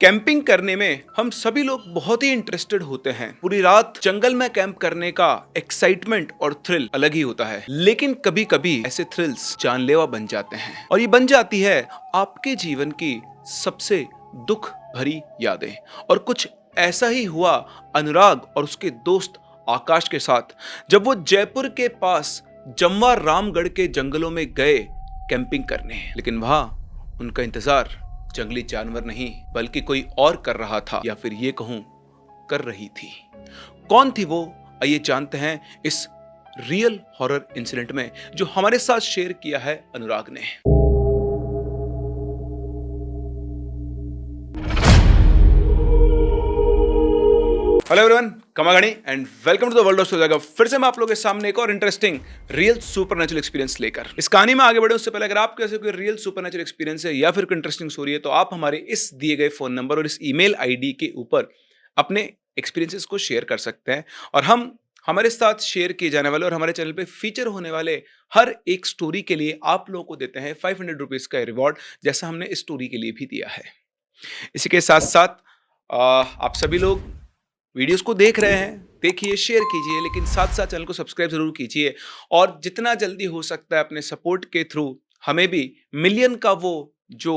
Camping करने में हम सभी लोग बहुत ही इंटरेस्टेड होते हैं। पूरी रात जंगल में कैंप करने का एक्साइटमेंट और थ्रिल अलग ही होता है, लेकिन कभी कभी ऐसे थ्रिल्स जानलेवा बन जाते हैं और ये बन जाती है आपके जीवन की सबसे दुख भरी यादें। और कुछ ऐसा ही हुआ अनुराग और उसके दोस्त आकाश के साथ, जब वो जयपुर के पास जमवा रामगढ़ के जंगलों में गए कैंपिंग करने। लेकिन वहां उनका इंतजार जंगली जानवर नहीं बल्कि कोई और कर रहा था, या फिर ये कहूं कर रही थी। कौन थी वो, आइए जानते हैं इस रियल हॉरर इंसिडेंट में जो हमारे साथ शेयर किया है अनुराग ने। हेलो एवरीवन, कमागणी and welcome to the world of सोजागा। फिर से मैं आप लोगों के सामने एक और इंटरेस्टिंग रियल सुपरनेचुरल एक्सपीरियंस लेकर इस कहानी में आगे बढ़े उससे पहले अगर आपके ऐसे कोई रियल सुपरनेचुरल एक्सपीरियंस है या फिर कोई इंटरेस्टिंग स्टोरी है तो आप हमारे इस दिए गए फोन नंबर और इस ईमेल आईडी के ऊपर अपने एक्सपीरियंसेस को शेयर कर सकते हैं और हम हमारे साथ शेयर किए जाने वाले और हमारे चैनल पे फीचर होने वाले हर एक स्टोरी के लिए आप लोगों को देते हैं 500 रुपीज का रिवॉर्ड, जैसा हमने इस स्टोरी के लिए भी दिया है। इसी के साथ साथ आप सभी लोग वीडियोस को देख रहे हैं, देखिए, शेयर कीजिए, लेकिन साथ साथ चैनल को सब्सक्राइब जरूर कीजिए और जितना जल्दी हो सकता है अपने सपोर्ट के थ्रू हमें भी मिलियन का वो जो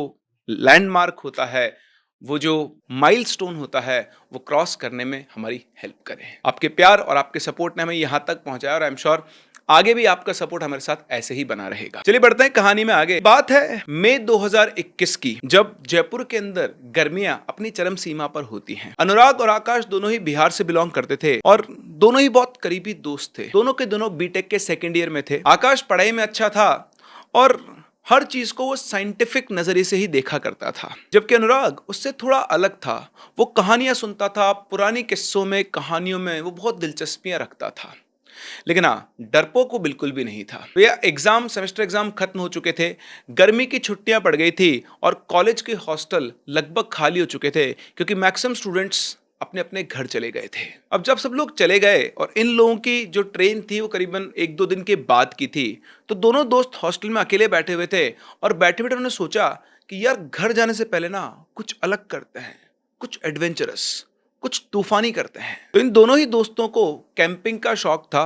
लैंडमार्क होता है, वो जो माइलस्टोन होता है, वो क्रॉस करने में हमारी हेल्प करें। आपके प्यार और आपके सपोर्ट ने हमें यहाँ तक पहुंचाया और आई एम श्योर आगे भी आपका सपोर्ट हमारे साथ ऐसे ही बना रहेगा। चलिए बढ़ते हैं कहानी में आगे। बात है मई 2021 की, जब जयपुर के अंदर गर्मियां अपनी चरम सीमा पर होती हैं। अनुराग और आकाश दोनों ही बिहार से बिलोंग करते थे और दोनों ही बहुत करीबी दोस्त थे। दोनों के दोनों बीटेक के सेकेंड ईयर में थे। आकाश पढ़ाई में अच्छा था और हर चीज को वो साइंटिफिक नजरिए से ही देखा करता था, जबकि अनुराग उससे थोड़ा अलग था। वो कहानियां सुनता था, पुरानी किस्सों में, कहानियों में वो बहुत दिलचस्पियां रखता था, लेकिन हाँ, डरपोक वो बिल्कुल भी नहीं था। भैया सेमेस्टर एग्जाम खत्म हो चुके थे, गर्मी की छुट्टियां पड़ गई थी और कॉलेज के हॉस्टल लगभग खाली हो चुके थे क्योंकि मैक्सिमम स्टूडेंट्स अपने अपने घर चले गए थे। अब जब सब लोग चले गए और इन लोगों की जो ट्रेन थी वो करीबन 1-2 दिन के बाद की थी, तो दोनों दोस्त हॉस्टल में अकेले बैठे हुए थे और बैठे बैठे उन्होंने सोचा कि यार घर जाने से पहले ना कुछ अलग करते हैं, कुछ एडवेंचरस, कुछ तूफानी करते हैं। तो इन दोनों ही दोस्तों को कैंपिंग का शौक था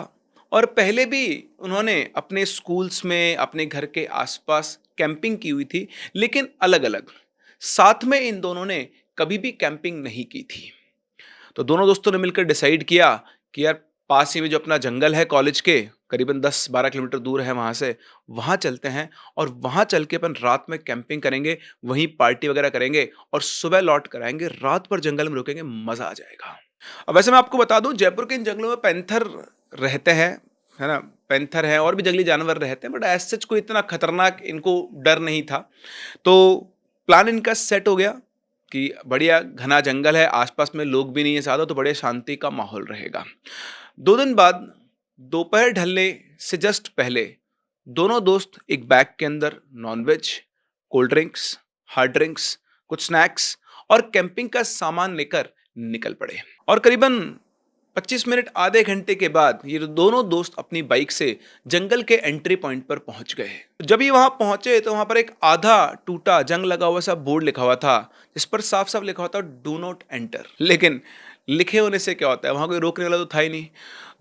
और पहले भी उन्होंने अपने स्कूल्स में, अपने घर के आसपास कैंपिंग की हुई थी, लेकिन अलग अलग। साथ में इन दोनों ने कभी भी कैंपिंग नहीं की थी। तो दोनों दोस्तों ने मिलकर डिसाइड किया कि यार पास ही में जो अपना जंगल है कॉलेज के, करीबन 10-12 किलोमीटर दूर है वहां से, वहां चलते हैं और वहां चल के अपन रात में कैंपिंग करेंगे, वहीं पार्टी वगैरह करेंगे और सुबह लौट कर आएंगे। रात भर जंगल में रुकेंगे, मजा आ जाएगा। अब वैसे मैं आपको बता दूं, जयपुर के इन जंगलों में पैंथर रहते हैं, है ना, पैंथर है और भी जंगली जानवर रहते हैं, बट एज सच कोई इतना खतरनाक इनको डर नहीं था। तो प्लान इनका सेट हो गया कि बढ़िया घना जंगल है, आसपास में लोग भी नहीं है ज्यादा, तो बड़े शांति का माहौल रहेगा। 2 दिन बाद दोपहर ढलने से जस्ट पहले दोनों दोस्त एक बैग के अंदर nonveg, cold drinks, hard drinks, कुछ स्नैक्स और कैंपिंग का सामान लेकर निकल पड़े। और करीबन 25 मिनट, आधे घंटे के बाद ये दोनों दोस्त अपनी बाइक से जंगल के एंट्री पॉइंट पर पहुंच गए। जब ये वहां पहुंचे तो वहां पर एक आधा टूटा जंग लगा हुआ सा बोर्ड लिखा हुआ था, जिस पर साफ साफ लिखा हुआ था डू नॉट एंटर। लेकिन लिखे होने से क्या होता है, वहां कोई रोकने वाला तो था ही नहीं।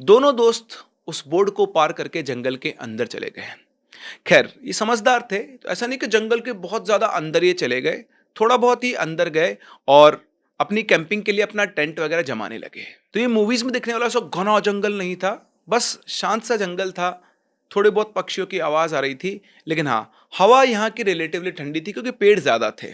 दोनों दोस्त उस बोर्ड को पार करके जंगल के अंदर चले गए। खैर, ये समझदार थे, तो ऐसा नहीं कि जंगल के बहुत ज्यादा अंदर ये चले गए, थोड़ा बहुत ही अंदर गए और अपनी कैंपिंग के लिए अपना टेंट वगैरह जमाने लगे। तो ये मूवीज में दिखने वाला सब घना जंगल नहीं था, बस शांत सा जंगल था। थोड़े बहुत पक्षियों की आवाज आ रही थी, लेकिन हाँ, हवा यहाँ की रिलेटिवली ठंडी थी क्योंकि पेड़ ज्यादा थे।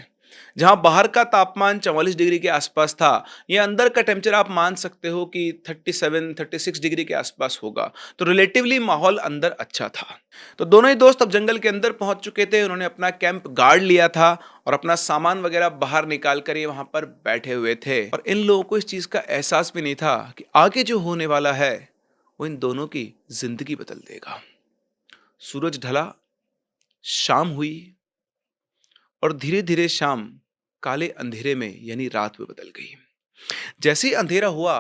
जहां बाहर का तापमान 44 डिग्री के आसपास था, ये अंदर का टेम्परेचर आप मान सकते हो कि 37-36 डिग्री के आसपास होगा। तो रिलेटिवली माहौल अंदर अच्छा था। तो दोनों ही दोस्त अब जंगल के अंदर पहुंच चुके थे। उन्होंने अपना कैंप गाड़ लिया था और अपना सामान वगैरह बाहर निकाल कर ये वहां पर बैठे हुए थे। और इन लोगों को इस चीज का एहसास भी नहीं था कि आगे जो होने वाला है वो इन दोनों की जिंदगी बदल देगा। सूरज ढला, शाम हुई और धीरे धीरे शाम काले अंधेरे में यानी रात में बदल गई। जैसे ही अंधेरा हुआ,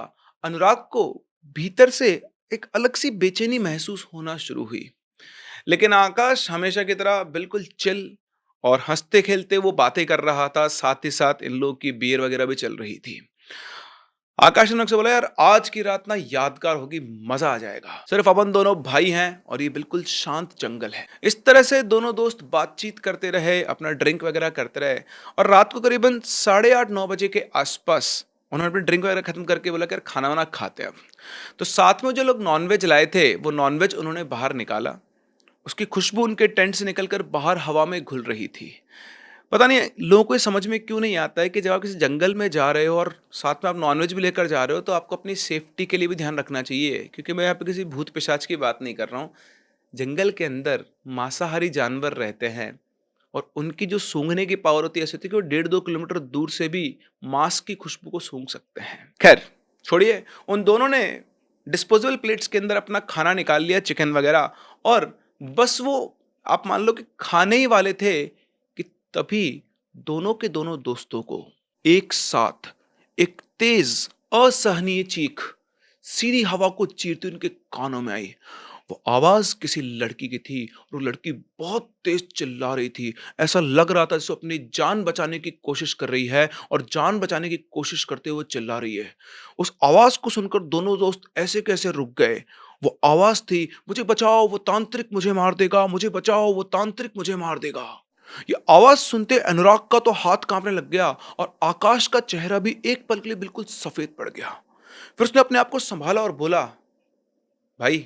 अनुराग को भीतर से एक अलग सी बेचैनी महसूस होना शुरू हुई, लेकिन आकाश हमेशा की तरह बिल्कुल चिल और हंसते खेलते वो बातें कर रहा था, साथ ही साथ इन लोगों की बियर वगैरह भी चल रही थी। आकाश ने अनोख से बोला, यार आज की रात ना यादगार होगी, मजा आ जाएगा, सिर्फ अपन दोनों भाई हैं और ये बिल्कुल शांत जंगल है। इस तरह से दोनों दोस्त बातचीत करते रहे, अपना ड्रिंक वगैरह करते रहे और रात को करीबन 8:30-9 बजे के आसपास उन्होंने अपनी ड्रिंक वगैरह खत्म करके बोला कि यार खाना वाना खाते हैं अब। तो साथ में जो लोग नॉनवेज लाए थे वो नॉनवेज उन्होंने बाहर निकाला। उसकी खुशबू उनके टेंट से निकलकर बाहर हवा में घुल रही थी। पता नहीं लोगों को ये समझ में क्यों नहीं आता है कि जब आप किसी जंगल में जा रहे हो और साथ में आप नॉनवेज भी लेकर जा रहे हो तो आपको अपनी सेफ्टी के लिए भी ध्यान रखना चाहिए, क्योंकि मैं यहाँ पे किसी भूत पिशाच की बात नहीं कर रहा हूँ। जंगल के अंदर मांसाहारी जानवर रहते हैं और उनकी जो सूंघने की पावर होती है ऐसी होती है कि वो 1.5-2 किलोमीटर दूर से भी मांस की खुशबू को सूंघ सकते हैं। खैर छोड़िए, उन दोनों ने डिस्पोजेबल प्लेट्स के अंदर अपना खाना निकाल लिया, चिकन वगैरह, और बस वो आप मान लो कि खाने ही वाले थे कि तभी दोनों के दोनों दोस्तों को एक साथ एक तेज असहनीय चीख सीधी हवा को चीरती उनके कानों में आई। वो आवाज किसी लड़की की थी और वो लड़की बहुत तेज चिल्ला रही थी। ऐसा लग रहा था जैसे अपनी जान बचाने की कोशिश कर रही है और जान बचाने की कोशिश करते हुए चिल्ला रही है। उस आवाज को सुनकर दोनों दोस्त ऐसे कैसे रुक गए। वो आवाज थी, मुझे बचाओ वो तांत्रिक मुझे मार देगा, मुझे बचाओ वो तांत्रिक मुझे मार देगा। ये आवाज सुनते अनुराग का तो हाथ कांपने लग गया और आकाश का चेहरा भी एक पल के लिए बिल्कुल सफेद पड़ गया। फिर उसने अपने आप को संभाला और बोला, भाई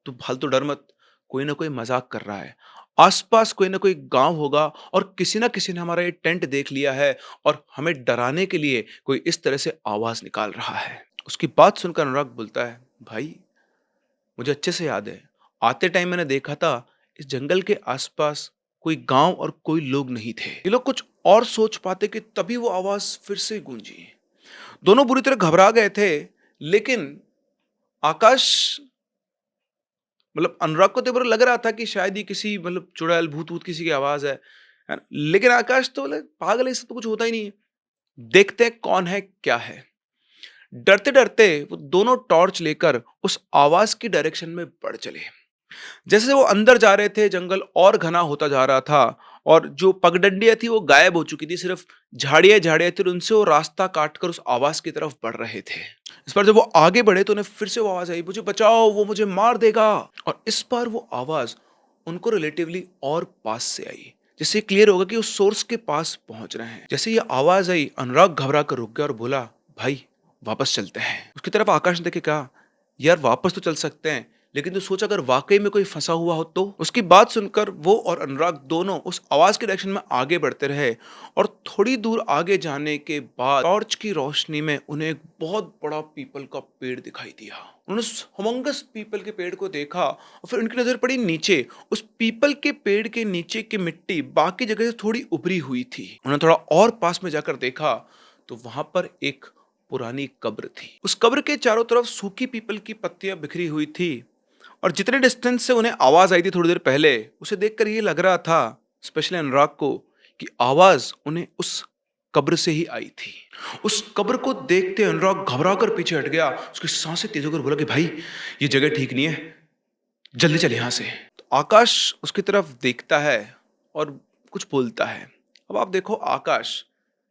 तू फालतू डर मत, कोई ना कोई मजाक कर रहा है। आसपास कोई ना कोई गांव होगा और किसी ना किसी ने हमारा ये टेंट देख लिया है और हमें डराने के लिए कोई इस तरह से आवाज निकाल रहा है। उसकी बात सुनकर अनुराग बोलता है, भाई मुझे अच्छे से याद है, आते टाइम मैंने देखा था इस जंगल के आसपास कोई गांव और कोई लोग नहीं थे। ये लोग कुछ और सोच पाते कि तभी वो आवाज फिर से गूंजी। दोनों बुरी तरह घबरा गए थे, लेकिन आकाश मतलब अनुराग को तो बुरा लग रहा था कि शायद ये किसी मतलब चुड़ैल भूत भूत किसी की आवाज है ना? लेकिन आकाश तो बोले पागल है, इससे तो कुछ होता ही नहीं है, देखते हैं कौन है क्या है। डरते डरते वो दोनों टॉर्च लेकर उस आवाज की डायरेक्शन में बढ़ चले। जैसे वो अंदर जा रहे थे जंगल और घना होता जा रहा था और जो पगडंडियां थी वो गायब हो चुकी थी, सिर्फ झाड़ियां झाड़ियां थी और उनसे वो रास्ता काटकर उस आवाज की तरफ बढ़ रहे थे। इस बार जब वो आगे बढ़े तो उन्हें फिर से वो आवाज आई, मुझे बचाओ वो मुझे मार देगा। और इस बार वो आवाज उनको रिलेटिवली और पास से आई, जिससे क्लियर होगा कि उस सोर्स के पास पहुंच रहे हैं। जैसे ये आवाज आई अनुराग घबरा कर रुक गया और बोला, भाई वापस चलते हैं। उसकी तरफ आकाश ने देखे कहा, यार वापस तो चल सकते हैं, लेकिन तो सोच अगर वाकई में कोई फंसा हुआ हो तो। उसकी बात सुनकर वो और अनुराग दोनों उस आवाज के डायरेक्शन में आगे बढ़ते रहे और थोड़ी दूर आगे जाने के बाद टॉर्च की रोशनी में उन्हें एक बहुत बड़ा पीपल का पेड़ दिखाई दिया। उन्होंने उस हमंगस पीपल के पेड़ को देखा और फिर उनकी नजर पड़ी नीचे। उस पीपल के पेड़ के नीचे की मिट्टी बाकी जगह से थोड़ी उभरी हुई थी। उन्होंने थोड़ा और पास में जाकर देखा तो वहां पर एक पुरानी कब्र थी। उस कब्र के चारों तरफ सूखी पीपल की पत्तियां बिखरी हुई थी और जितने डिस्टेंस से उन्हें आवाज आई थी थोड़ी देर पहले, उसे देखकर ये लग रहा था स्पेशली अनुराग को कि आवाज उन्हें उस कब्र से ही आई थी। उस कब्र को देखते अनुराग घबरा कर पीछे हट गया। उसकी सांसें तेज होकर बोला कि भाई ये जगह ठीक नहीं है, जल्दी चल यहां से। तो आकाश उसकी तरफ देखता है और कुछ बोलता है। अब आप देखो, आकाश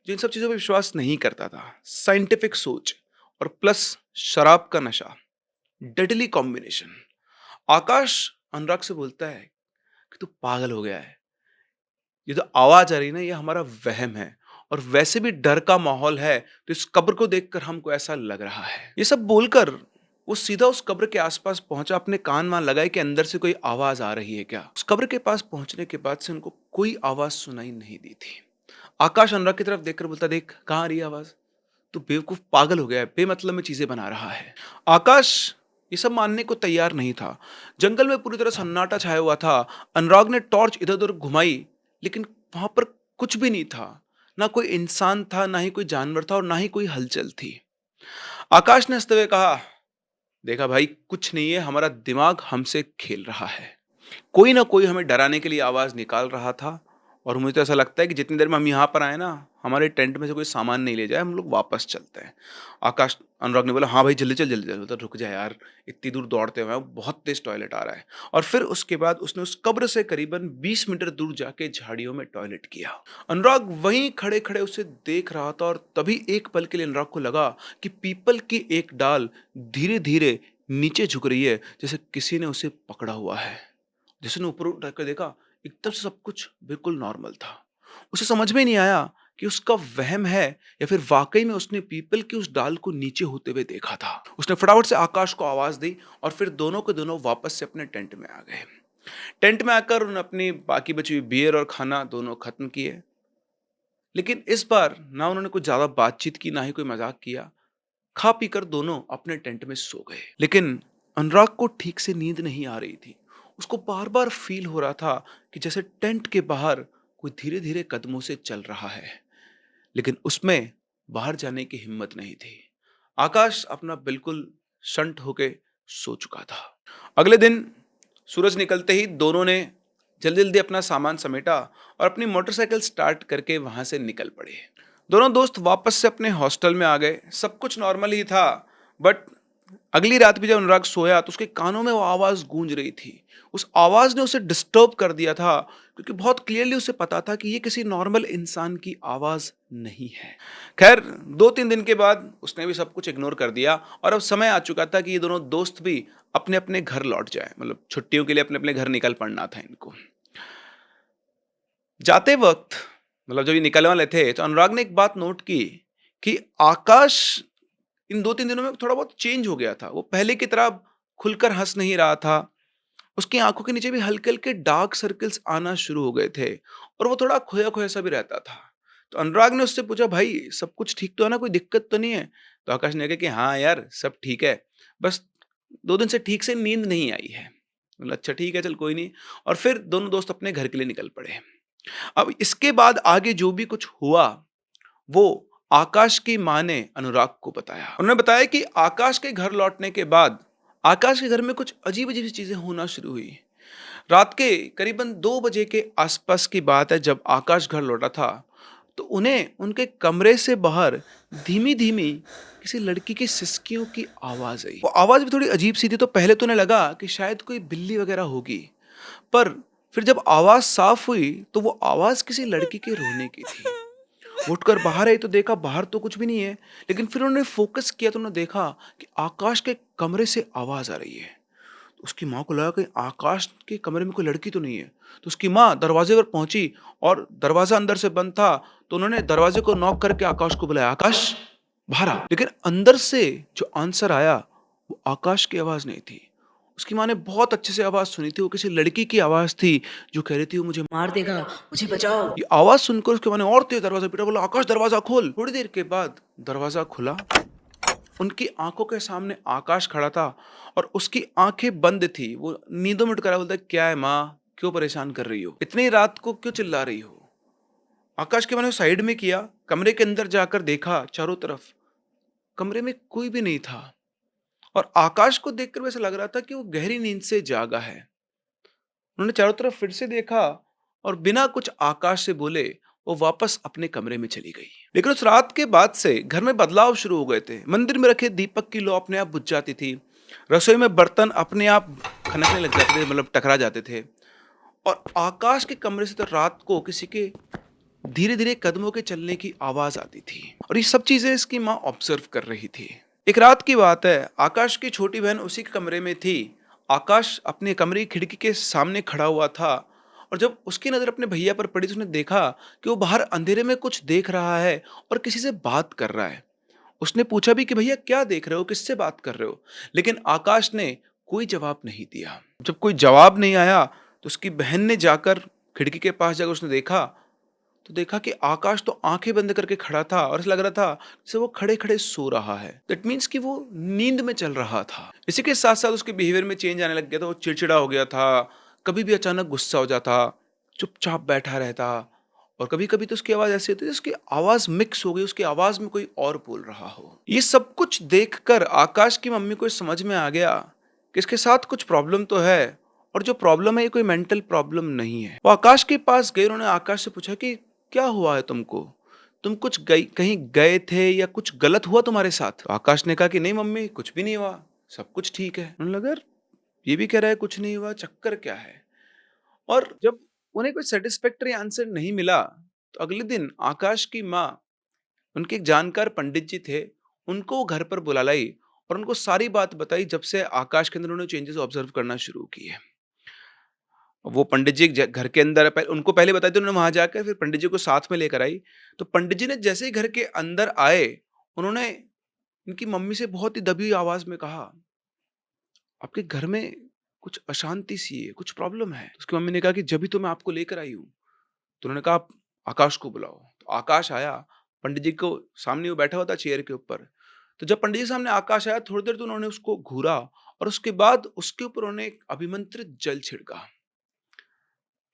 जिन सब चीजों पर विश्वास नहीं करता था, साइंटिफिक सोच और प्लस शराब का नशा, डेडली कॉम्बिनेशन। आकाश अनुराग से बोलता है कि तू पागल हो गया है, ये तो आवाज आ रही है ना, ये हमारा वहम है और वैसे भी डर का माहौल है तो इस कब्र को देखकर हमको ऐसा लग रहा है। ये सब बोलकर वो सीधा उस कब्र के आसपास पहुंचा, अपने कान मान लगाए कि अंदर से कोई आवाज आ रही है क्या। उस कब्र के पास पहुंचने के बाद से उनको कोई आवाज सुनाई नहीं दी थी। आकाश अनुराग की तरफ देखकर बोलता, देख कहाँ आ रही है आवाज, तू बेवकूफ पागल हो गया है, बेमतलब में चीजें बना रहा है। आकाश ये सब मानने को तैयार नहीं था। जंगल में पूरी तरह सन्नाटा छाया हुआ था। अनुराग ने टॉर्च इधर उधर घुमाई, लेकिन वहां पर कुछ भी नहीं था। ना कोई इंसान था, ना ही कोई जानवर था और ना ही कोई हलचल थी। आकाश ने हंसते हुए कहा, देखा भाई कुछ नहीं है, हमारा दिमाग हमसे खेल रहा है। कोई ना कोई हमें डराने के लिए आवाज निकाल रहा था और मुझे तो ऐसा लगता है कि जितनी देर में हम यहाँ पर आए ना, हमारे टेंट में से कोई सामान नहीं ले जाए, हम लोग वापस चलते हैं। आकाश अनुराग ने बोला, हाँ भाई जल्दी चल जल्दी चल। बोला, रुक जा यार, इतनी दूर दौड़ते हुए बहुत तेज टॉयलेट आ रहा है। और फिर उसके बाद उसने उस कब्र से करीबन 20 मीटर दूर जाके झाड़ियों में टॉयलेट किया। अनुराग वहीं खड़े खड़े उसे देख रहा था, और तभी एक पल के लिए अनुराग को लगा कि पीपल की एक डाल धीरे धीरे नीचे झुक रही है, जैसे किसी ने उसे पकड़ा हुआ है। जैसे ने ऊपर उठ कर देखा, एकदम से सब कुछ बिल्कुल नॉर्मल था। उसे समझ में नहीं आया कि उसका वहम है या फिर वाकई में उसने पीपल की उस डाल को नीचे होते हुए देखा था। उसने फटाफट से आकाश को आवाज दी और फिर दोनों के दोनों वापस से अपने टेंट में आ गए। टेंट में आकर उन्होंने अपनी बाकी बची हुई बियर और खाना दोनों खत्म किए, लेकिन इस बार ना उन्होंने कुछ ज्यादा बातचीत की, ना ही कोई मजाक किया। खा पीकर दोनों अपने टेंट में सो गए। लेकिन अनुराग को ठीक से नींद नहीं आ रही थी। उसको बार बार फील हो रहा था कि जैसे टेंट के बाहर कोई धीरे धीरे कदमों से चल रहा है, लेकिन उसमें बाहर जाने की हिम्मत नहीं थी। आकाश अपना बिल्कुल शंट होके सो चुका था। अगले दिन सूरज निकलते ही दोनों ने जल्दी जल्दी अपना सामान समेटा और अपनी मोटरसाइकिल स्टार्ट करके वहां से निकल पड़े। दोनों दोस्त वापस से अपने हॉस्टल में आ गए। सब कुछ नॉर्मल ही था, बट अगली रात भी जब अनुराग सोया तो उसके कानों में वो आवाज गूंज रही थी। उस आवाज ने उसे डिस्टर्ब कर दिया था, क्योंकि बहुत क्लियरली उसे पता था कि ये किसी नॉर्मल इंसान की आवाज नहीं है। खैर 2-3 दिन के बाद उसने भी सब कुछ इग्नोर कर दिया, और अब समय आ चुका था कि ये दोनों दोस्त भी अपने अपने घर लौट जाए। मतलब छुट्टियों के लिए अपने अपने घर निकल पड़ना था इनको। जाते वक्त, मतलब जब ये निकलने वाले थे, तो अनुराग ने एक बात नोट की कि आकाश इन 2-3 दिनों में थोड़ा बहुत चेंज हो गया था। वो पहले की तरह खुलकर हंस नहीं रहा था। उसकी आंखों के नीचे भी हल्के हल्के डार्क सर्कल्स आना शुरू हो गए थे, और वो थोड़ा खोया खोया सा भी रहता था। तो अनुराग ने उससे पूछा, भाई सब कुछ ठीक तो है ना, कोई दिक्कत तो नहीं है? तो आकाश ने कहा कि हाँ यार, सब ठीक है, बस 2 दिन से ठीक से नींद नहीं आई है। बोला, अच्छा ठीक है, चल कोई नहीं। और फिर दोनों दोस्त अपने घर के लिए निकल पड़े। अब इसके बाद आगे जो भी कुछ हुआ, वो आकाश की माँ ने अनुराग को बताया। उन्होंने बताया कि आकाश के घर लौटने के बाद आकाश के घर में कुछ अजीब अजीब चीजें होना शुरू हुई। रात के करीबन 2 बजे के आसपास की बात है, जब आकाश घर लौटा था, तो उन्हें उनके कमरे से बाहर धीमी धीमी किसी लड़की की सिसकियों की आवाज आई। वो आवाज भी थोड़ी अजीब सी थी, तो पहले तो उन्हें लगा कि शायद कोई बिल्ली वगैरह होगी, पर फिर जब आवाज साफ हुई तो वो आवाज किसी लड़की के रोने की थी। उठकर बाहर आई तो देखा बाहर तो कुछ भी नहीं है, लेकिन फिर उन्होंने फोकस किया तो उन्होंने देखा कि आकाश के कमरे से आवाज आ रही है। तो उसकी माँ को लगा कि आकाश के कमरे में कोई लड़की तो नहीं है। तो उसकी माँ दरवाजे पर पहुंची, और दरवाजा अंदर से बंद था, तो उन्होंने दरवाजे को नॉक करके आकाश को बुलाया, आकाश बाहर आ। लेकिन अंदर से जो आंसर आया वो आकाश की आवाज नहीं थी। उसकी माँ ने बहुत अच्छे से आवाज सुनी थी, वो किसी लड़की की आवाज थी जो कह रही थी वो मुझे मार देगा, मुझे बचाओ। ये आवाज सुनकर उसके माँ ने और तेज दरवाजा पीटा, बोला, आकाश दरवाजा खोल। थोड़ी देर के बाद दरवाजा खुला। उनकी आंखों के सामने आकाश खड़ा था, और उसकी आंखें बंद थी। वो नींदों में उठकर बोलता, क्या है माँ, क्यों परेशान कर रही हो, इतनी रात को क्यों चिल्ला रही हो? आकाश के मैंने साइड में किया, कमरे के अंदर जाकर देखा चारों तरफ, कमरे में कोई भी नहीं था। और आकाश को देखकर वैसा लग रहा था कि वो गहरी नींद से जागा है। उन्होंने चारों तरफ फिर से देखा, और बिना कुछ आकाश से बोले वो वापस अपने कमरे में चली गई। लेकिन उस रात के बाद से घर में बदलाव शुरू हो गए थे। मंदिर में रखे दीपक की लौ अपने आप बुझ जाती थी, रसोई में बर्तन अपने आप खनकने लग जाते थे, मतलब टकरा जाते थे। और आकाश के कमरे से तो रात को किसी के धीरे धीरे कदमों के चलने की आवाज आती थी, और ये सब चीजें इसकी माँ ऑब्जर्व कर रही थी। एक रात की बात है, आकाश की छोटी बहन उसी के कमरे में थी। आकाश अपने कमरे की खिड़की के सामने खड़ा हुआ था, और जब उसकी नजर अपने भैया पर पड़ी तो उसने देखा कि वो बाहर अंधेरे में कुछ देख रहा है और किसी से बात कर रहा है। उसने पूछा भी कि भैया क्या देख रहे हो, किससे बात कर रहे हो? लेकिन आकाश ने कोई जवाब नहीं दिया। जब कोई जवाब नहीं आया तो उसकी बहन ने जाकर खिड़की के पास जाकर उसने देखा, तो देखा कि आकाश तो आंखें बंद करके खड़ा था, और ऐसा लग रहा था जैसे वो खड़े खड़े सो रहा है। दैट मीन्स कि वो नींद में चल रहा था। इसी के साथ साथ उसके बिहेवियर में चेंज आने लग गया था। वो चिड़चिड़ा हो गया था, कभी भी अचानक गुस्सा हो जाता, चुपचाप बैठा रहता, और कभी कभी तो उसकी आवाज ऐसी होती है उसकी आवाज मिक्स हो गई, उसकी आवाज में कोई और बोल रहा हो। ये सब कुछ देखकर आकाश की मम्मी को समझ में आ गया कि इसके साथ कुछ प्रॉब्लम तो है, और जो प्रॉब्लम है ये कोई मेंटल प्रॉब्लम नहीं है। वो आकाश के पास गए, उन्होंने आकाश से पूछा कि क्या हुआ है तुमको? तुम कुछ कहीं गए थे या कुछ गलत हुआ तुम्हारे साथ? तो आकाश ने कहा कि नहीं मम्मी, कुछ भी नहीं हुआ, सब कुछ ठीक है। उन्होंने लगा यार, ये भी कह रहा है कुछ नहीं हुआ, चक्कर क्या है? और जब उन्हें कोई सेटिस्फैक्टरी आंसर नहीं मिला, तो अगले दिन आकाश की माँ, उनके एक जानकार पंडित जी थे, उनको वो घर पर बुला लाई और उनको सारी बात बताई जब से आकाश के अंदर उन्होंने चेंजेस ऑब्जर्व करना शुरू किए। वो पंडित जी घर के अंदर उनको पहले बताया, उन्होंने वहां जाकर फिर पंडित जी को साथ में लेकर आई। तो पंडित जी ने जैसे ही घर के अंदर आए, उन्होंने इनकी मम्मी से बहुत ही दबी हुई आवाज में कहा, आपके घर में कुछ अशांति सी है, कुछ प्रॉब्लम है? उसकी मम्मी ने कहा कि जब भी तो मैं आपको लेकर आई हूँ। तो उन्होंने कहा, आप आकाश को बुलाओ। तो आकाश आया, पंडित जी को सामने वो बैठा हुआ था चेयर के ऊपर। तो जब पंडित जी के सामने आकाश आया, थोड़ी देर तो उन्होंने उसको घूरा और उसके बाद उसके ऊपर उन्होंने एक अभिमंत्रित जल छिड़का।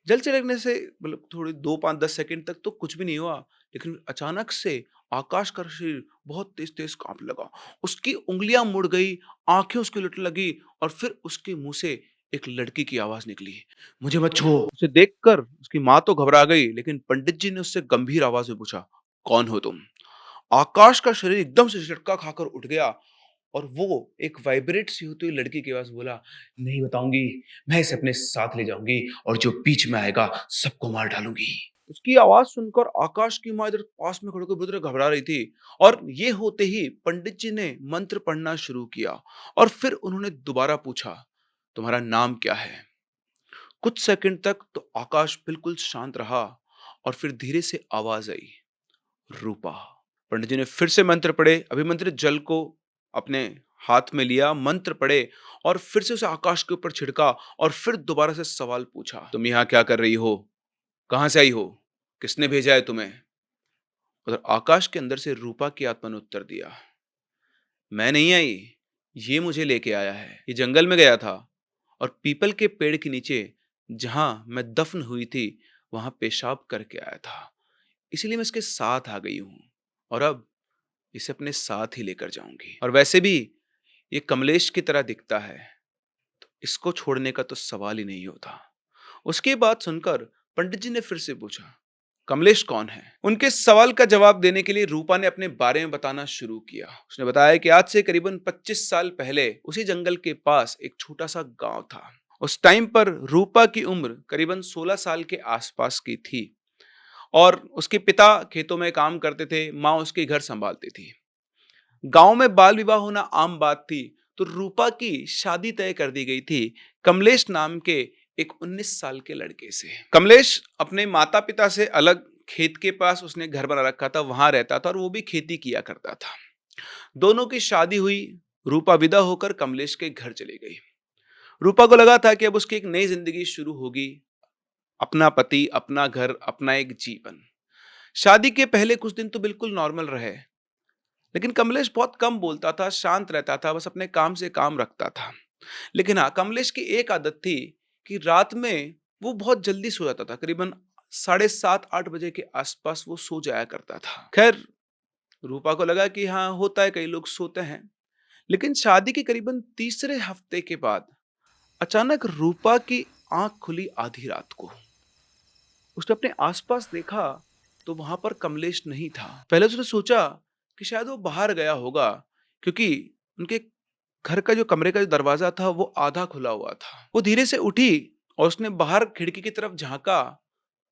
जल छिड़कने से मतलब थोड़ी 2-5-10 सेकंड तक तो कुछ भी नहीं हुआ, लेकिन अचानक से आकाश का शरीर बहुत तेज-तेज काँपने लगा। उसकी उँगलियाँ मुड़ गई, आँखें उसकी उलटने लगी और फिर उसके मुँह से एक लड़की की आवाज़ निकली, "मुझे मत छुओ।" उसे देखकर उसकी माँ तो घबरा गई, लेकिन पंडित जी ने उससे गंभीर आवाज़ में पूछा, "कौन हो तुम?" आकाश का शरीर एकदम से झटका खाकर उठ गया और वो एक वाइब्रेट सी होती हुई लड़की के पास बोला, नहीं बताऊंगी, मैं इसे अपने साथ ले जाऊंगी और जो बीच में आएगा सबको मार डालूंगी। उसकी आवाज सुनकर आकाश की माँ इधर पास में खड़े होकर बुरी तरह घबरा रही थी और ये होते ही पंडित जी ने मंत्र पढ़ना शुरू किया और फिर उन्होंने दोबारा पूछा, तुम्हारा नाम क्या है? कुछ सेकंड तक तो आकाश बिल्कुल शांत रहा और फिर धीरे से आवाज आई, रूपा। पंडित जी ने फिर से मंत्र पढ़े, अभिमंत्रित जल को अपने हाथ में लिया, मंत्र पढ़े और फिर से उसे आकाश के ऊपर छिड़का और फिर दोबारा से सवाल पूछा, तुम यहाँ क्या कर रही हो? कहाँ से आई हो? किसने भेजा है तुम्हें? उधर आकाश के अंदर से रूपा की आत्मा ने उत्तर दिया, मैं नहीं आई, ये मुझे लेके आया है। ये जंगल में गया था और पीपल के पेड़ के नीचे जहां मैं दफन हुई थी, वहां पेशाब करके आया था। इसीलिए मैं इसके साथ आ गई हूं और अब इसे अपने साथ ही लेकर जाऊंगी। और वैसे भी ये कमलेश की तरह दिखता है, तो इसको छोड़ने का तो सवाल ही नहीं होता। उसकी बात सुनकर पंडित जी ने फिर से पूछा, कमलेश कौन है? उनके सवाल का जवाब देने के लिए रूपा ने अपने बारे में बताना शुरू किया। उसने बताया कि आज से करीबन 25 साल पहले उसी जंगल के पास एक छोटा सा गांव था। उस टाइम पर रूपा की उम्र करीबन 16 साल के आसपास की थी और उसके पिता खेतों में काम करते थे, माँ उसके घर संभालती थी। गांव में बाल विवाह होना आम बात थी, तो रूपा की शादी तय कर दी गई थी कमलेश नाम के एक 19 साल के लड़के से। कमलेश अपने माता पिता से अलग खेत के पास उसने घर बना रखा था, वहां रहता था और वो भी खेती किया करता था। दोनों की शादी हुई, रूपा विदा होकर कमलेश के घर चली गई। रूपा को लगा था कि अब उसकी एक नई जिंदगी शुरू होगी, अपना पति, अपना घर, अपना एक जीवन। शादी के पहले कुछ दिन तो बिल्कुल नॉर्मल रहे, लेकिन कमलेश बहुत कम बोलता था, शांत रहता था, बस अपने काम से काम रखता था। लेकिन हाँ, कमलेश की एक आदत थी कि रात में वो बहुत जल्दी सो जाता था, करीबन 7:30-8 बजे के आसपास वो सो जाया करता था। खैर, रूपा को लगा कि हाँ, होता है, कई लोग सोते हैं। लेकिन शादी के करीबन तीसरे हफ्ते के बाद अचानक रूपा की आंख खुली आधी रात को। उसने अपने आसपास देखा तो वहां पर कमलेश नहीं था। पहले उसने सोचा कि शायद वो बाहर गया होगा, क्योंकि उनके घर का जो कमरे का जो दरवाजा था वो आधा खुला हुआ था। वो धीरे से उठी और उसने बाहर खिड़की की तरफ झांका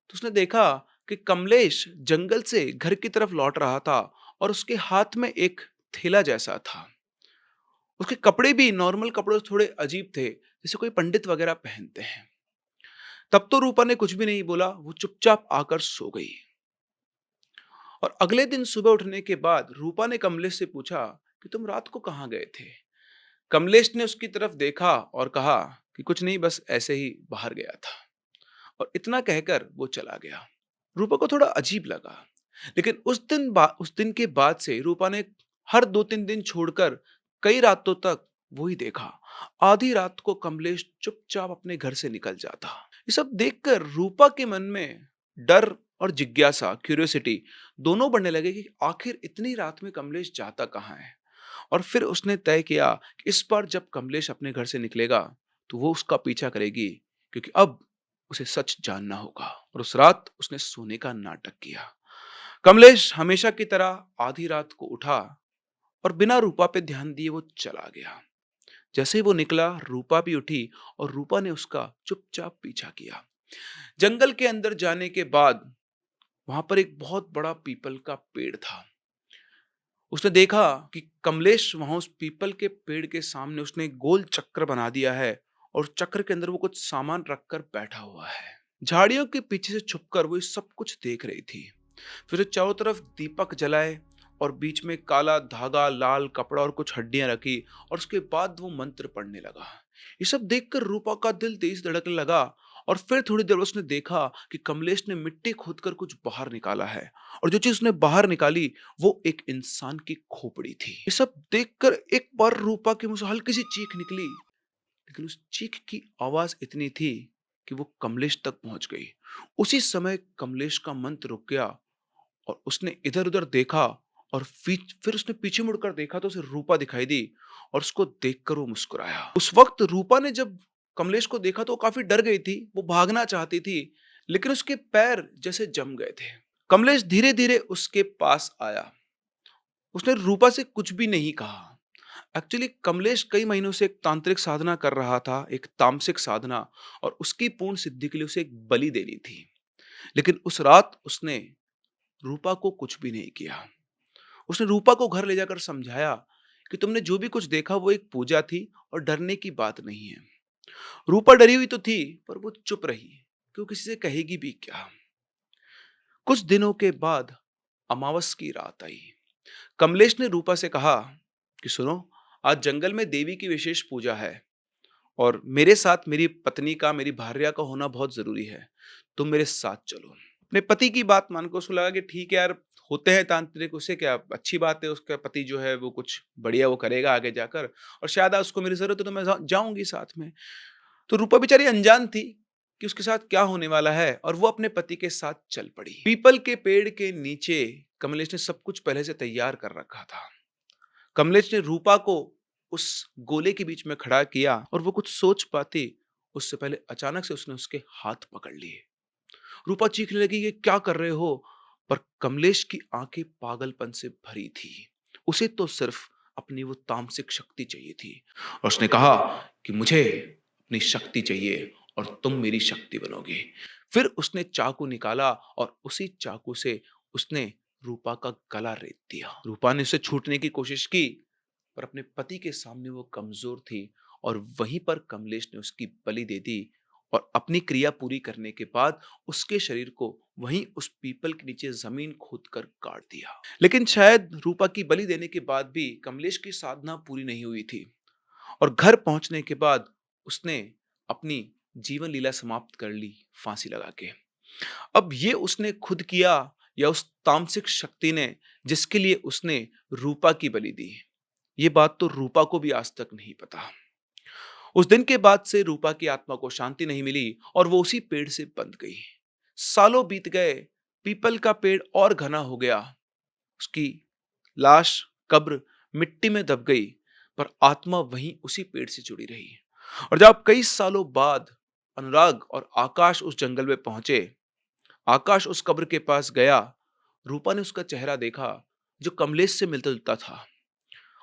तो उसने देखा कि कमलेश जंगल से घर की तरफ लौट रहा था और उसके हाथ में एक थैला जैसा था। उसके कपड़े भी नॉर्मल कपड़े से थोड़े अजीब थे, जैसे कोई पंडित वगैरह पहनते हैं। तब तो रूपा ने कुछ भी नहीं बोला, वो चुपचाप आकर सो गई। और अगले दिन सुबह उठने के बाद रूपा ने कमलेश से पूछा कि तुम रात को कहाँ गए थे? कमलेश ने उसकी तरफ देखा और कहा कि कुछ नहीं, बस ऐसे ही बाहर गया था। और इतना कहकर वो चला गया। रूपा को थोड़ा अजीब लगा, लेकिन उस दिन के बाद से रूपा ने हर 2-3 दिन छोड़कर कई रातों तक वही देखा। आधी रात को कमलेश चुपचाप अपने घर से निकल जाता। ये सब देखकर रूपा के मन में डर और जिज्ञासा, क्यूरियोसिटी दोनों बढ़ने लगे कि आखिर इतनी रात में कमलेश जाता कहाँ है। और फिर उसने तय किया कि इस बार जब कमलेश अपने घर से निकलेगा तो वो उसका पीछा करेगी, क्योंकि अब उसे सच जानना होगा। और उस रात उसने सोने का नाटक किया। कमलेश हमेशा की तरह आधी रात को उठा और बिना रूपा पे ध्यान दिए वो चला गया। जैसे ही वो निकला, रूपा भी उठी और रूपा ने उसका चुपचाप पीछा किया। जंगल के अंदर जाने के बाद वहां पर एक बहुत बड़ा पीपल का पेड़ था। उसने देखा कि कमलेश वहां उस पीपल के पेड़ के सामने उसने एक गोल चक्र बना दिया है और चक्र के अंदर वो कुछ सामान रखकर बैठा हुआ है। झाड़ियों के पीछे से छुपकर वो ये सब कुछ देख रही थी। फिर वो चारों तरफ दीपक जलाए और बीच में काला धागा, लाल कपड़ा और कुछ हड्डियां रखी और उसके बाद वो मंत्र पढ़ने लगा। ये सब देखकर रूपा का दिल तेज धड़कने लगा। और फिर थोड़ी देर उसने देखा कि कमलेश ने मिट्टी खोदकर कुछ बाहर निकाला है और जो चीज उसने बाहर निकाली वो एक इंसान की खोपड़ी थी। ये सब देखकर एक बार रूपा के मुंह से हल्की सी चीख निकली, लेकिन उस चीख की आवाज इतनी थी कि वो कमलेश तक पहुंच गई। उसी समय कमलेश का मंत्र रुक गया और उसने इधर उधर देखा और फिर उसने पीछे मुड़कर देखा तो उसे रूपा दिखाई दी और उसको देखकर वो मुस्कुराया। उस वक्त रूपा ने जब कमलेश को देखा तो वो काफी डर गई थी। वो भागना चाहती थी, लेकिन उसके पैर जैसे जम गए थे। कमलेश धीरे धीरे उसके पास आया। उसने रूपा से कुछ भी नहीं कहा। एक्चुअली कमलेश कई महीनों से एक तांत्रिक साधना कर रहा था, एक तामसिक साधना, और उसकी पूर्ण सिद्धि के लिए उसे एक बलि देनी थी। लेकिन उस रात उसने रूपा को कुछ भी नहीं किया। उसने रूपा को घर ले जाकर समझाया कि तुमने जो भी कुछ देखा वो एक पूजा थी और डरने की बात नहीं है। रूपा डरी हुई तो थी, पर वो चुप रही कि वो किसी से कहेगी भी क्या। कुछ दिनों के बाद अमावस की रात आई। कमलेश ने रूपा से कहा कि सुनो, आज जंगल में देवी की विशेष पूजा है और मेरे साथ मेरी पत्नी का, मेरी भार्या का होना बहुत जरूरी है। तुम मेरे साथ चलो। अपने पति की बात मानकर उसको लगा कि ठीक है यार, होते हैं तांत्रिक, उसे क्या, अच्छी बात है। उसका पति जो है वो कुछ बढ़िया वो करेगा आगे जाकर, और शायद आज उसको मेरी जरूरत है तो मैं जाऊंगी साथ में। तो रूपा बेचारी अनजान थी कि उसके साथ क्या होने वाला है और वो अपने पति के साथ चल पड़ी। पीपल के पेड़ के नीचे कमलेश ने सब कुछ पहले से तैयार कर रखा था। कमलेश ने रूपा को उस गोले के बीच में खड़ा किया और वो कुछ सोच पाती उससे पहले अचानक से उसने उसके हाथ पकड़ लिए। रूपा चीखने लगी, ये क्या कर रहे हो? पर कमलेश की आंखें पागलपन से भरी थी। उसे तो सिर्फ अपनी वो तामसिक शक्ति चाहिए थी और उसने कहा कि मुझे अपनी शक्ति चाहिए और तुम मेरी शक्ति बनोगे। फिर उसने चाकू निकाला और उसी चाकू से उसने रूपा का गला रेत दिया। रूपा ने उसे छूटने की कोशिश की, पर अपने पति के सामने वो कमजोर थी और वहीं पर कमलेश ने उसकी बलि दे दी और अपनी क्रिया पूरी करने के बाद उसके शरीर को वहीं उस पीपल के नीचे जमीन खोदकर काट दिया। लेकिन शायद रूपा की बलि देने के बाद भी कमलेश की साधना पूरी नहीं हुई थी और घर पहुंचने के बाद उसने अपनी जीवन लीला समाप्त कर ली, फांसी लगा के। अब ये उसने खुद किया या उस तामसिक शक्ति ने जिसके लिए उसने रूपा की बलि दी, ये बात तो रूपा को भी आज तक नहीं पता। उस दिन के बाद से रूपा की आत्मा को शांति नहीं मिली और वो उसी पेड़ से बंध गई। सालों बीत गए, पीपल का पेड़ और घना हो गया, उसकी लाश, कब्र मिट्टी में दब गई, पर आत्मा वहीं उसी पेड़ से जुड़ी रही। और जब कई सालों बाद अनुराग और आकाश उस जंगल में पहुंचे, आकाश उस कब्र के पास गया। रूपा ने उसका चेहरा देखा जो कमलेश से मिलता जुलता था,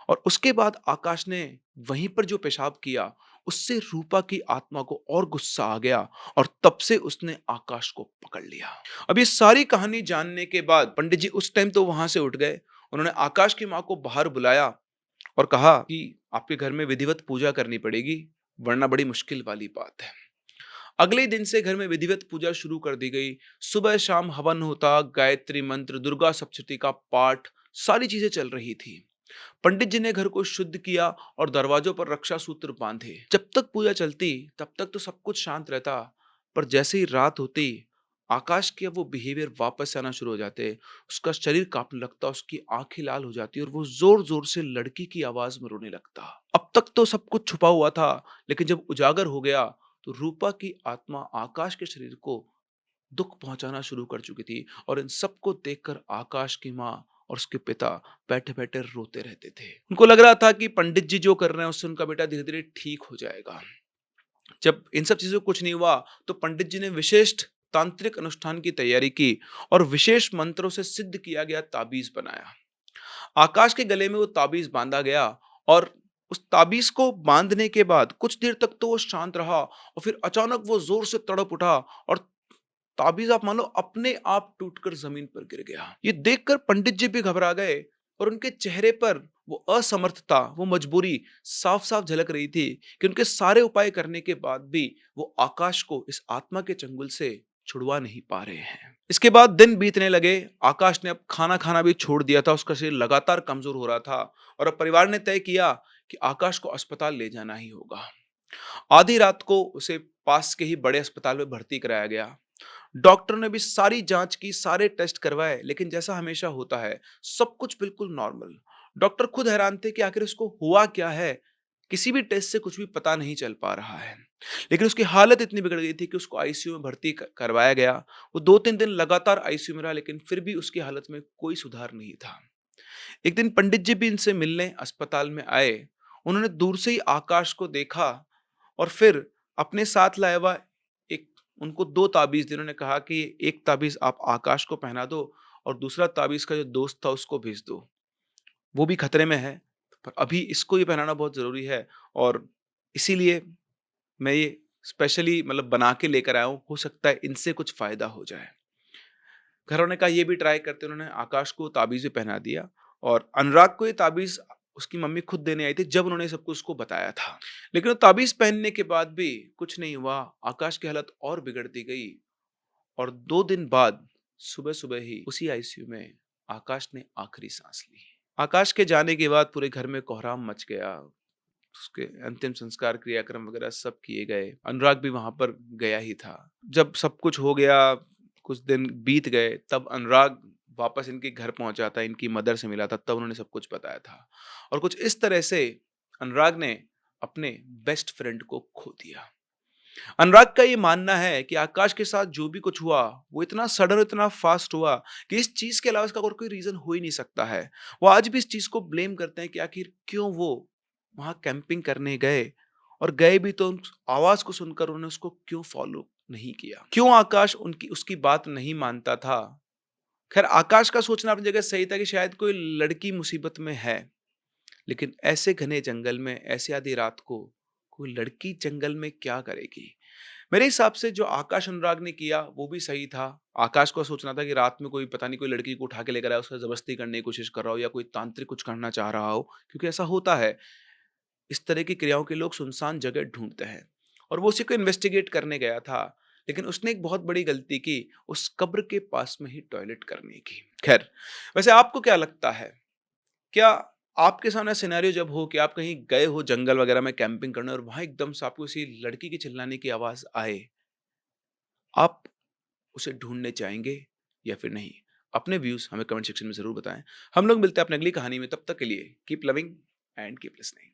और उसके बाद आकाश ने वहीं पर जो पेशाब किया उससे रूपा की आत्मा को और गुस्सा आ गया और तब से उसने आकाश को पकड़ लिया। अब ये सारी कहानी जानने के बाद पंडित जी उस टाइम तो वहां से उठ गए। उन्होंने आकाश की माँ को बाहर बुलाया और कहा कि आपके घर में विधिवत पूजा करनी पड़ेगी, वरना बड़ी मुश्किल वाली बात है। अगले दिन से घर में विधिवत पूजा शुरू कर दी गई। सुबह शाम हवन होता, गायत्री मंत्र, दुर्गा सप्तशती का पाठ, सारी चीजें चल रही थी। पंडित जी ने घर को शुद्ध किया और दरवाजों पर रक्षा सूत्र बांधे। जब तक पूजा चलती तब तक तो सब कुछ शांत रहता, पर जैसे ही रात होती आकाश के वो बिहेवियर वापस आना शुरू हो जाते। उसका शरीर कांपने लगता, उसकी आंखें लाल हो जाती और वो जोर जोर से लड़की की आवाज में रोने लगता। अब तक तो सब कुछ छुपा हुआ था, लेकिन जब उजागर हो गया तो रूपा की आत्मा आकाश के शरीर को दुख पहुंचाना शुरू कर चुकी थी। और इन सबको देखकर आकाश की माँ और उसके पिता बैठे बैठे रोते रहते थे। उनको लग रहा था कि पंडित जी जो कर रहे हैं उससे उनका बेटा धीरे धीरे ठीक हो जाएगा। जब इन सब चीज़ों को कुछ नहीं हुआ, तो पंडित जी ने विशिष्ट तांत्रिक अनुष्ठान की तैयारी की और विशेष मंत्रों से सिद्ध किया गया ताबीज़ बनाया। आकाश के गले में वो ताबीज़ बाँधा गया और उस ताबीज़ को बाँधने के बाद कुछ देर तक तो वो शांत रहा और फिर अचानक वो ज़ोर से तड़प उठा और ताबीज़ आप मान लो अपने आप टूटकर ज़मीन पर गिर गया। ये देखकर पंडित जी भी घबरा गए और उनके चेहरे पर वो असमर्थता, वो मजबूरी साफ-साफ झलक रही थी कि उनके सारे उपाय करने के बाद भी वो आकाश को इस आत्मा के चंगुल से छुड़वा नहीं पा रहे हैं। इसके बाद दिन बीतने लगे, आकाश ने अब खाना खाना भी छोड़ दिया था, उसका शरीर लगातार कमज़ोर हो रहा था और अब परिवार ने तय किया कि आकाश को अस्पताल ले जाना ही होगा। आधी रात को उसे पास के ही बड़े अस्पताल में भर्ती कराया गया। डॉक्टर ने भी सारी जांच की, सारे टेस्ट करवाए, लेकिन जैसा हमेशा होता है, सब कुछ बिल्कुल नॉर्मल। डॉक्टर खुद हैरान थे कि आखिर उसको हुआ क्या है? किसी भी टेस्ट से कुछ भी पता नहीं चल पा रहा है। लेकिन उसकी हालत इतनी बिगड़ गई थी कि उसको आईसीयू में भर्ती करवाया गया। वो 2-3 दिन लगातार आईसीयू में रहा, लेकिन फिर भी उसकी हालत में कोई सुधार नहीं था। एक दिन पंडित जी भी इनसे मिलने अस्पताल में आए। उन्होंने दूर से ही आकाश को देखा और फिर अपने साथ लाया हुआ एक उनको 2 ताबीज़ दी। उन्होंने कहा कि एक ताबीज़ आप आकाश को पहना दो और दूसरा ताबीज़ का जो दोस्त था उसको भेज दो। वो भी खतरे में है, पर अभी इसको ही पहनाना बहुत ज़रूरी है और इसीलिए मैं ये स्पेशली मतलब बना के लेकर आया हूँ। हो सकता है इनसे कुछ फ़ायदा हो जाए। घरवालों ने कहा ये भी ट्राई करते हैं। उन्होंने आकाश को ताबीज़ भी पहना दिया और अनुराग को ये ताबीज़ उसकी मम्मी खुद देने आई थी जब उन्होंने सब कुछ उसको बताया था। लेकिन वो ताबीज़ पहनने के बाद भी कुछ नहीं हुआ। आकाश की हालत और बिगड़ती गई और 2 दिन बाद सुबह-सुबह ही उसी आईसीयू में आकाश ने आखिरी सांस ली। आकाश के जाने के बाद पूरे घर में कोहराम मच गया। उसके अंतिम संस्कार क्रियाक्रम वगैरह सब किए गए। अनुराग भी वहाँ पर गया ही था। जब सब कुछ हो गया, कुछ दिन बीत गए, तब अनुराग वापस इनके घर पहुँचा था, इनकी मदर से मिला था, तब उन्होंने सब कुछ बताया था। और कुछ इस तरह से अनुराग ने अपने बेस्ट फ्रेंड को खो दिया। अनुराग का ये मानना है कि आकाश के साथ जो भी कुछ हुआ, वो इतना सडन, इतना फास्ट हुआ कि इस चीज़ के अलावा इसका और कोई रीज़न हो ही नहीं सकता है। वो आज भी इस चीज़ को ब्लेम करते हैं कि आखिर क्यों वो वहाँ कैंपिंग करने गए और गए भी तो उस आवाज़ को सुनकर उन्होंने उसको क्यों फ़ॉलो नहीं किया? क्यों आकाश उनकी उसकी बात नहीं मानता था? खैर आकाश का सोचना अपनी जगह सही था कि शायद कोई लड़की मुसीबत में है, लेकिन ऐसे घने जंगल में, ऐसे आधी रात को कोई लड़की जंगल में क्या करेगी? मेरे हिसाब से जो आकाश अनुराग ने किया वो भी सही था। आकाश को सोचना था कि रात में कोई पता नहीं कोई लड़की को उठा के लेकर आया, उससे ज़बरदस्ती करने की कोशिश कर रहा हो या कोई तांत्रिक कुछ करना चाह रहा हो, क्योंकि ऐसा होता है। इस तरह की क्रियाओं के लोग सुनसान जगह ढूँढते हैं और वो उसी को इन्वेस्टिगेट करने गया था। लेकिन उसने एक बहुत बड़ी गलती की, उस कब्र के पास में ही टॉयलेट करने की। ख़ैर, वैसे आपको क्या लगता है? क्या आपके सामने सिनेरियो जब हो कि आप कहीं गए हो जंगल वगैरह में कैंपिंग करने और वहाँ एकदम से आपको किसी लड़की की चिल्लाने की आवाज़ आए, आप उसे ढूँढने चाहेंगे या फिर नहीं? अपने व्यूज़ हमें कमेंट सेक्शन में ज़रूर बताएँ। हम लोग मिलते हैं अपनी अगली कहानी में, तब तक के लिए keep loving and keep listening.